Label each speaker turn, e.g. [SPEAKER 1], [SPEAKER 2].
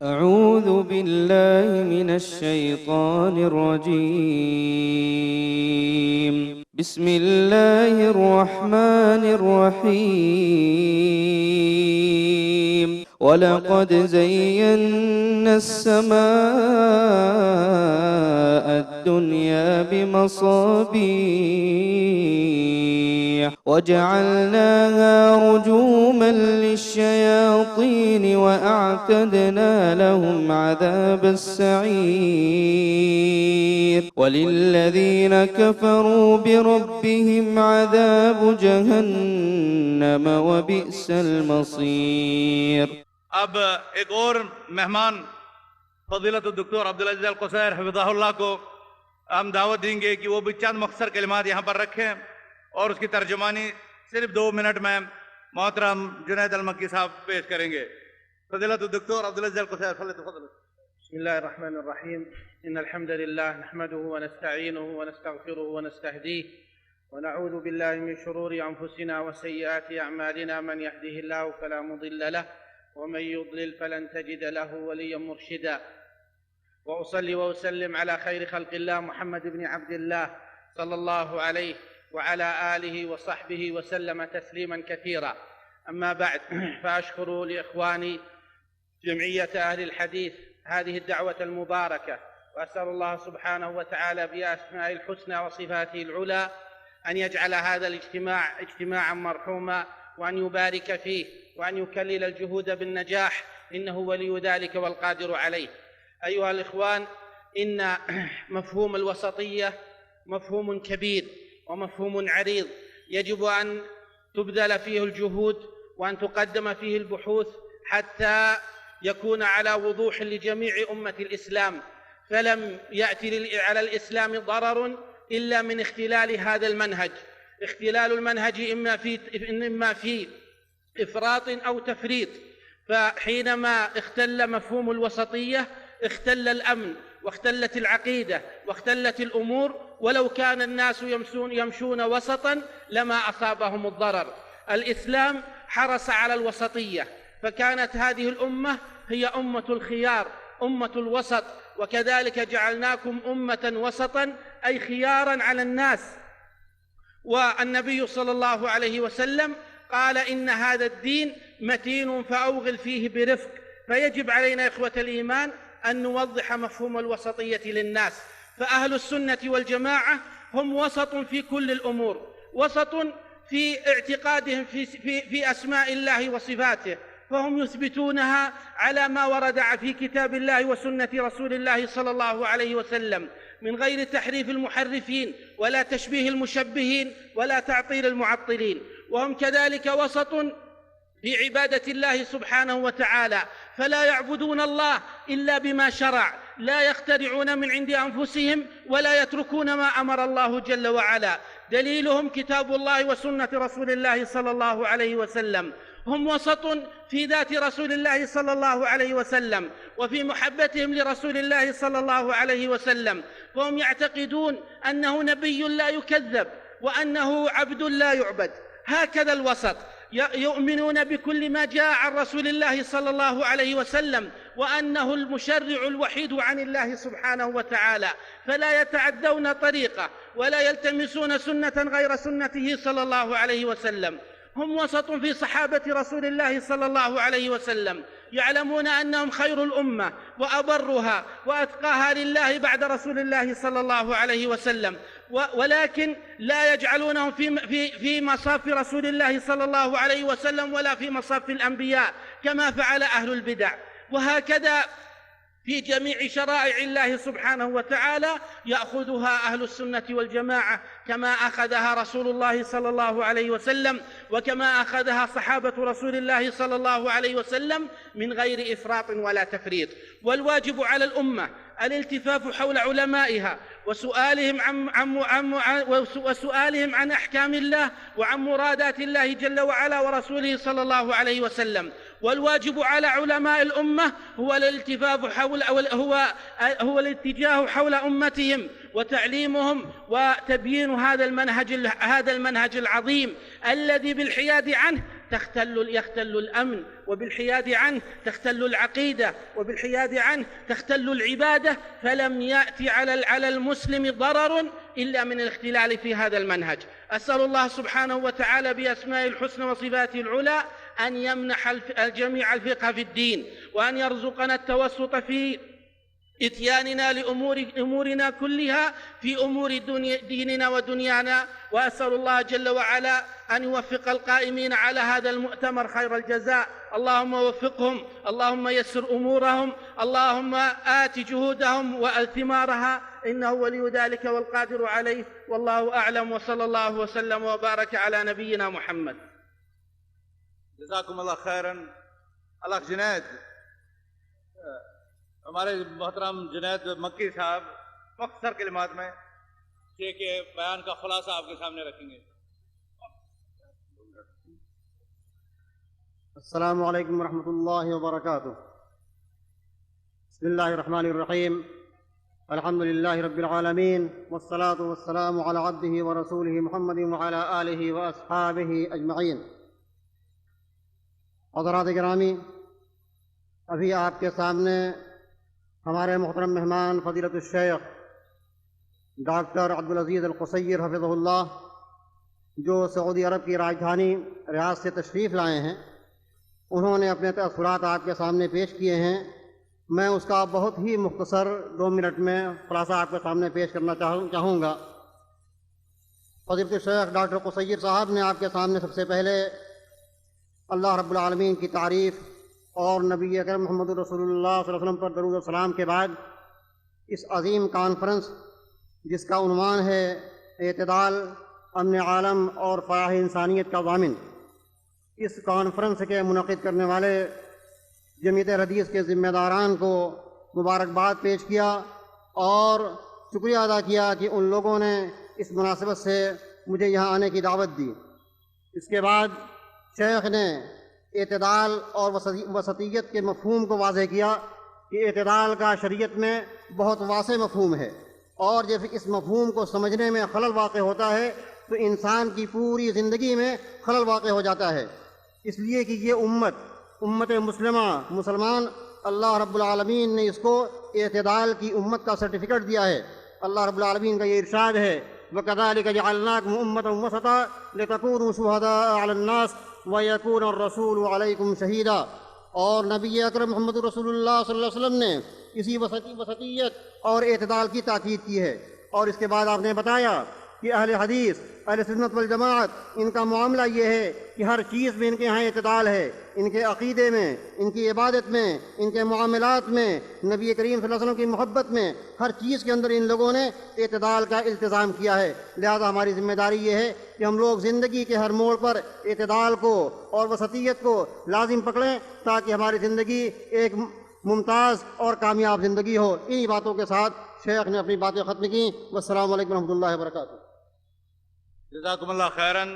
[SPEAKER 1] أعوذ بالله من الشيطان الرجيم. بسم الله الرحمن الرحيم. ولقد زينا السماء الدنيا بمصابيح وجعلناها رجوما للشياطين وأعتدنا لهم عذاب السعير. وللذين كفروا بربهم عذاب جهنم وبئس المصير.
[SPEAKER 2] अब एक और मेहमान फजीलत डॉक्टर अब्दुल अजीज अल कुसैर हफिज़हुल्लाह को हम दावत देंगे कि वो भी चंद मुख्तसर कलिमात यहाँ पर रखें और उसकी तर्जुमानी सिर्फ 2 मिनट में मोहतरम जुनैद अल मक्की साहब पेश करेंगे। फजीलत डॉक्टर अब्दुल अजीज अल कुसैर फज़ल।
[SPEAKER 3] बिस्मिल्लाहिर्रहमानिर्रहीम। इन्नल हम्दुलिल्लाह नहमदुहु व नस्तईनुहु व नस्तगफिरुहु व नस्तहदीह व नऊज़ु बिल्लाहि मिन शुरूरि अंफुसिना व सय्यिआति अअमालिना मन यहदिहिल्लाहु फला मुदिल्ल लहु ومن يضلل فلن تجد له وليا مرشدا وأصلي وأسلم على خير خلق الله محمد بن عبد الله صلى الله عليه وعلى آله وصحبه وسلم تسليما كثيرا. أما بعد، فأشكر لإخواني جمعية أهل الحديث هذه الدعوة المباركة، وأسأل الله سبحانه وتعالى بأسمائه الحسنى وصفاته العلى أن يجعل هذا الاجتماع اجتماعا مرحوما، وأن يبارك فيه، وأن يكلل الجهود بالنجاح، إنه ولي ذلك والقادر عليه. أيها الإخوان، إن مفهوم الوسطية مفهوم كبير ومفهوم عريض، يجب أن تبذل فيه الجهود وأن تقدم فيه البحوث حتى يكون على وضوح لجميع أمة الإسلام. فلم يأتي على الإسلام ضرر إلا من اختلال هذا المنهج. اختلال المنهج إما في إفراط أو تفريط. فحينما اختل مفهوم الوسطية اختل الأمن واختلت العقيدة واختلت الأمور، ولو كان الناس يمشون وسطا لما أصابهم الضرر. الإسلام حرص على الوسطية، فكانت هذه الأمة هي أمة الخيار، أمة الوسط، وكذلك جعلناكم أمة وسطا أي خيارا على الناس. والنبي صلى الله عليه وسلم قال: إن هذا الدين متين فأوغل فيه برفق. فيجب علينا إخوة الإيمان أن نوضح مفهوم الوسطية للناس. فأهل السنة والجماعة هم وسط في كل الأمور، وسط في اعتقادهم في أسماء الله وصفاته، فهم يثبتونها على ما ورد في كتاب الله وسنة رسول الله صلى الله عليه وسلم، من غير تحريف المحرفين ولا تشبيه المشبهين ولا تعطيل المعطلين. وهم كذلك وسط في عبادة الله سبحانه وتعالى، فلا يعبدون الله إلا بما شرع، لا يخترعون من عند أنفسهم ولا يتركون ما أمر الله جل وعلا. دليلهم كتاب الله وسنة رسول الله صلى الله عليه وسلم. هم وسط في ذات رسول الله صلى الله عليه وسلم وفي محبتهم لرسول الله صلى الله عليه وسلم، فهم يعتقدون أنه نبي لا يكذب وأنه عبد لا يعبد. هكذا الوسط، يؤمنون بكل ما جاء عن رسول الله صلى الله عليه وسلم وأنه المشرع الوحيد عن الله سبحانه وتعالى، فلا يتعدون طريقه ولا يلتمسون سنة غير سنته صلى الله عليه وسلم. هم وسط في صحابة رسول الله صلى الله عليه وسلم، يعلمون أنهم خير الأمة وأبرها وأتقاها لله بعد رسول الله صلى الله عليه وسلم، ولكن لا يجعلونهم في مصاف رسول الله صلى الله عليه وسلم ولا في مصاف الأنبياء كما فعل أهل البدع. وهكذا في جميع شرائع الله سبحانه وتعالى يأخذها أهل السنة والجماعة كما أخذها رسول الله صلى الله عليه وسلم وكما أخذها صحابة رسول الله صلى الله عليه وسلم من غير إفراط ولا تفريط. والواجب على الأمة الالتفاف حول علمائها وسؤالهم عن أحكام الله وعن مرادات الله جل وعلا ورسوله صلى الله عليه وسلم. والواجب على علماء الأمة هو الاتجاه حول أمتهم وتعليمهم وتبيين هذا المنهج العظيم الذي بالحياد عنه يختل الأمن، وبالحياد عنه تختل العقيدة، وبالحياد عنه تختل العبادة، فلم يأتي على المسلم ضرر إلا من الاختلال في هذا المنهج. أسأل الله سبحانه وتعالى بأسمائه الحسنى وصفاته العلى أن يمنح الجميع الفقه في الدين، وأن يرزقنا التوسط في إتياننا لأمورنا كلها، في أمور ديننا ودنيانا. وأسأل الله جل وعلا أن يوفق القائمين على هذا المؤتمر خير الجزاء. اللهم وفقهم، اللهم يسر أمورهم، اللهم آت جهودهم وثمارها، إنه ولي ذلك والقادر عليه. والله أعلم، وصلى الله وسلم وبارك على نبينا محمد.
[SPEAKER 2] جزاکم اللہ خیرن. اللہ جنید، ہمارے محترم جنید مکی صاحب مختصر کلمات میں شیخ کے بیان کا خلاصہ آپ کے سامنے رکھیں گے.
[SPEAKER 4] السلام علیکم ورحمۃ اللہ وبرکاتہ. بسم اللہ الرحمن الرحیم. الحمد للہ رب العالمین، والصلاة والسلام علی عبدہ ورسولہ محمد وعلی آلہ واصحابہ اجمعین. حضرات گرامی، ابھی آپ کے سامنے ہمارے محترم مہمان فضیلت الشیخ ڈاکٹر عبدالعزیز القصیر حفظہ اللہ، جو سعودی عرب کی راجدھانی ریاض سے تشریف لائے ہیں، انہوں نے اپنے تأثرات آپ کے سامنے پیش کیے ہیں. میں اس کا بہت ہی مختصر 2 منٹ میں خلاصہ آپ کے سامنے پیش کرنا چاہوں گا. فضیلت الشیخ ڈاکٹر قصیر صاحب نے آپ کے سامنے سب سے پہلے اللہ رب العالمین کی تعریف اور نبی اکرم محمد رسول اللہ صلی اللہ علیہ وسلم پر درود و سلام کے بعد اس عظیم کانفرنس جس کا عنوان ہے اعتدال، امن عالم اور فلاح انسانیت کا ضامن، اس کانفرنس کے منعقد کرنے والے جمعیت حدیث کے ذمہ داران کو مبارکباد پیش کیا اور شکریہ ادا کیا کہ ان لوگوں نے اس مناسبت سے مجھے یہاں آنے کی دعوت دی. اس کے بعد شیخ نے اعتدال اور وسطیت کے مفہوم کو واضح کیا کہ اعتدال کا شریعت میں بہت واسع مفہوم ہے، اور جب اس مفہوم کو سمجھنے میں خلل واقع ہوتا ہے تو انسان کی پوری زندگی میں خلل واقع ہو جاتا ہے. اس لیے کہ یہ امت مسلمان اللہ رب العالمین نے اس کو اعتدال کی امت کا سرٹیفکیٹ دیا ہے. اللہ رب العالمین کا یہ ارشاد ہے، وَكَذَلِكَ جَعَلْنَاكُمْ أُمَّةً وَسَطًا لِتَكُونُوا شُهَدَاءَ عَلَى النَّاسِ وَيَكُونَ الرَّسُولُ عَلَيْكُمْ شَهِيدًا. اور نبی اکرم محمد رسول اللہ صلی اللہ علیہ وسلم نے اسی وسطیت اور اعتدال کی تاکید کی ہے. اور اس کے بعد آپ نے بتایا کہ اہل حدیث، اہل سنت والجماعت، ان کا معاملہ یہ ہے کہ ہر چیز میں ان کے ہاں اعتدال ہے. ان کے عقیدے میں، ان کی عبادت میں، ان کے معاملات میں، نبی کریم صلی اللہ علیہ وسلم کی محبت میں، ہر چیز کے اندر ان لوگوں نے اعتدال کا التزام کیا ہے. لہذا ہماری ذمہ داری یہ ہے کہ ہم لوگ زندگی کے ہر موڑ پر اعتدال کو اور وسطیت کو لازم پکڑیں تاکہ ہماری زندگی ایک ممتاز اور کامیاب زندگی ہو. انہی باتوں کے ساتھ شیخ نے اپنی باتیں ختم کی. والسلام علیکم ورحمۃ اللہ وبرکاتہ.
[SPEAKER 2] جزاکم اللہ خیرن.